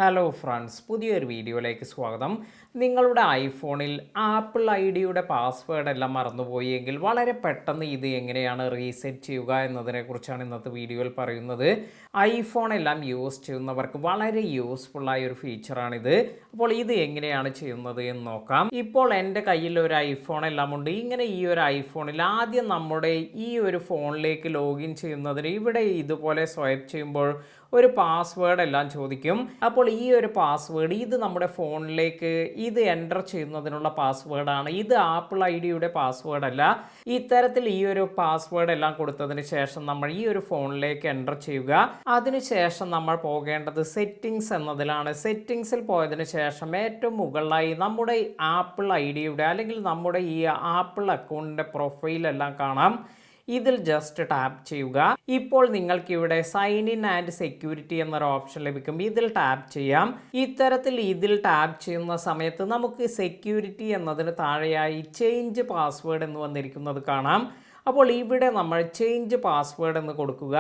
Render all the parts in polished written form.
Hello friends, പുതിയൊരു വീഡിയോയിലേക്ക് സ്വാഗതം. നിങ്ങളുടെ ഐഫോണിൽ ആപ്പിൾ ഐ ഡിയുടെ പാസ്വേഡ് എല്ലാം മറന്നുപോയി എങ്കിൽ വളരെ പെട്ടെന്ന് ഇത് എങ്ങനെയാണ് റീസെറ്റ് ചെയ്യുക എന്നതിനെക്കുറിച്ചാണ് ഇന്നത്തെ വീഡിയോയിൽ പറയുന്നത്. ഐഫോൺ എല്ലാം യൂസ് ചെയ്യുന്നവർക്ക് വളരെ യൂസ്ഫുള്ളായ ഒരു ഫീച്ചറാണിത്. അപ്പോൾ ഇത് എങ്ങനെയാണ് ചെയ്യുന്നത് എന്ന് നോക്കാം. ഇപ്പോൾ എൻ്റെ കയ്യിൽ ഒരു ഐഫോൺ എല്ലാം ഉണ്ട്. ഇങ്ങനെ ഈ ഒരു ഐഫോണിൽ ആദ്യം നമ്മുടെ ഈ ഒരു ഫോണിലേക്ക് ലോഗിൻ ചെയ്യുന്നതിന് ഇവിടെ ഇതുപോലെ സ്വൈപ്പ് ചെയ്യുമ്പോൾ ഒരു പാസ്വേഡ് എല്ലാം ചോദിക്കും. അപ്പോൾ ഈ ഒരു പാസ്വേഡ് ഇത് നമ്മുടെ ഫോണിലേക്ക് ഇത് എൻ്റർ ചെയ്യുന്നതിനുള്ള പാസ്വേഡാണ്. ഇത് ആപ്പിൾ ഐ ഡിയുടെ പാസ്വേഡ് അല്ല. ഇത്തരത്തിൽ ഈ ഒരു പാസ്വേഡ് എല്ലാം കൊടുത്തതിന് ശേഷം നമ്മൾ ഈ ഒരു ഫോണിലേക്ക് എൻ്റർ ചെയ്യുക. അതിനുശേഷം നമ്മൾ പോകേണ്ടത് സെറ്റിംഗ്സ് എന്നതിലാണ്. സെറ്റിംഗ്സിൽ പോയതിനു ശേഷം ഏറ്റവും മുകളിലായി നമ്മുടെ ആപ്പിൾ ഐ ഡിയുടെ അല്ലെങ്കിൽ നമ്മുടെ ഈ ആപ്പിൾ അക്കൗണ്ടിൻ്റെ പ്രൊഫൈലെല്ലാം കാണാം. ഇതിൽ ജസ്റ്റ് ടാപ്പ് ചെയ്യുക. ഇപ്പോൾ നിങ്ങൾക്ക് ഇവിടെ സൈൻ ഇൻ ആൻഡ് സെക്യൂരിറ്റി എന്നൊരു ഓപ്ഷൻ ലഭിക്കും. ഇതിൽ ടാപ്പ് ചെയ്യാം. ഇത്തരത്തിൽ ഇതിൽ ടാപ്പ് ചെയ്യുന്ന സമയത്ത് നമുക്ക് സെക്യൂരിറ്റി എന്നതിന് താഴെയായി ചേഞ്ച് പാസ്വേഡ് എന്ന് വന്നിരിക്കുന്നത് കാണാം. അപ്പോൾ ഇവിടെ നമ്മൾ ചേഞ്ച് പാസ്വേഡ് എന്ന് കൊടുക്കുക.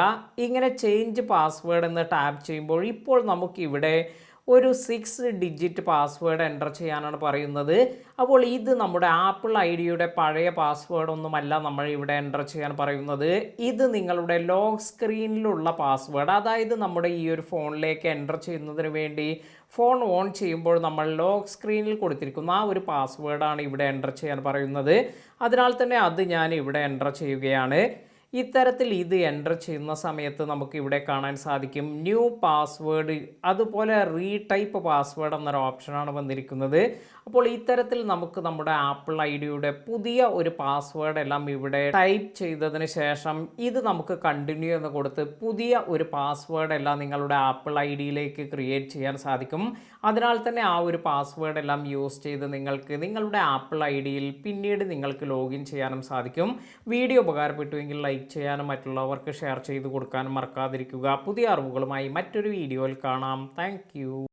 ഇങ്ങനെ ചേഞ്ച് പാസ്വേഡ് എന്ന് ടാപ്പ് ചെയ്യുമ്പോൾ ഇപ്പോൾ നമുക്കിവിടെ ഒരു 6 ഡിജിറ്റ് പാസ്വേഡ് എൻ്റർ ചെയ്യാനാണ് പറയുന്നത്. അപ്പോൾ ഇത് നമ്മുടെ ആപ്പിൾ ഐ ഡിയുടെ പഴയ പാസ്വേഡ് ഒന്നുമല്ല നമ്മൾ ഇവിടെ എൻ്റർ ചെയ്യാൻ പറയുന്നത്. ഇത് നിങ്ങളുടെ ലോക്ക് സ്ക്രീനിലുള്ള പാസ്വേഡ്, അതായത് നമ്മുടെ ഈ ഒരു ഫോണിലേക്ക് എൻ്റർ ചെയ്യുന്നതിന് വേണ്ടി ഫോൺ ഓൺ ചെയ്യുമ്പോൾ നമ്മൾ ലോക്ക് സ്ക്രീനിൽ കൊടുത്തിരിക്കുന്ന ആ ഒരു പാസ്വേഡാണ് ഇവിടെ എൻ്റർ ചെയ്യാൻ പറയുന്നത്. അതിനാൽ തന്നെ അത് ഞാൻ ഇവിടെ എൻ്റർ ചെയ്യുകയാണ്. ഇത്തരത്തിൽ ഇത് എൻ്റർ ചെയ്യുന്ന സമയത്ത് നമുക്ക് ഇവിടെ കാണാൻ സാധിക്കും ന്യൂ പാസ്വേഡ്, അതുപോലെ റീടൈപ്പ് പാസ്വേഡ് എന്നൊരു ഓപ്ഷനാണ് വന്നിരിക്കുന്നത്. അപ്പോൾ ഇത്തരത്തിൽ നമുക്ക് നമ്മുടെ ആപ്പിൾ ഐ ഡിയുടെ പുതിയ ഒരു പാസ്വേഡ് എല്ലാം ഇവിടെ ടൈപ്പ് ചെയ്തതിന് ശേഷം ഇത് നമുക്ക് കണ്ടിന്യൂ എന്ന് കൊടുത്ത് പുതിയ ഒരു പാസ്വേഡ് എല്ലാം നിങ്ങളുടെ ആപ്പിൾ ഐ ഡിയിലേക്ക് ക്രിയേറ്റ് ചെയ്യാൻ സാധിക്കും. അതിനാൽ തന്നെ ആ ഒരു പാസ്വേഡ് എല്ലാം യൂസ് ചെയ്ത് നിങ്ങൾക്ക് നിങ്ങളുടെ ആപ്പിൾ ഐ ഡിയിൽ പിന്നീട് നിങ്ങൾക്ക് ലോഗിൻ ചെയ്യാനും സാധിക്കും. വീഡിയോ ഉപകാരപ്പെട്ടുവെങ്കിൽ ലൈക്ക് ചെയ്യാനും മറ്റുള്ളവർക്ക് ഷെയർ ചെയ്ത് കൊടുക്കാനും മറക്കാതിരിക്കുക. പുതിയ അറിവുകളുമായി മറ്റൊരു വീഡിയോയിൽ കാണാം. താങ്ക്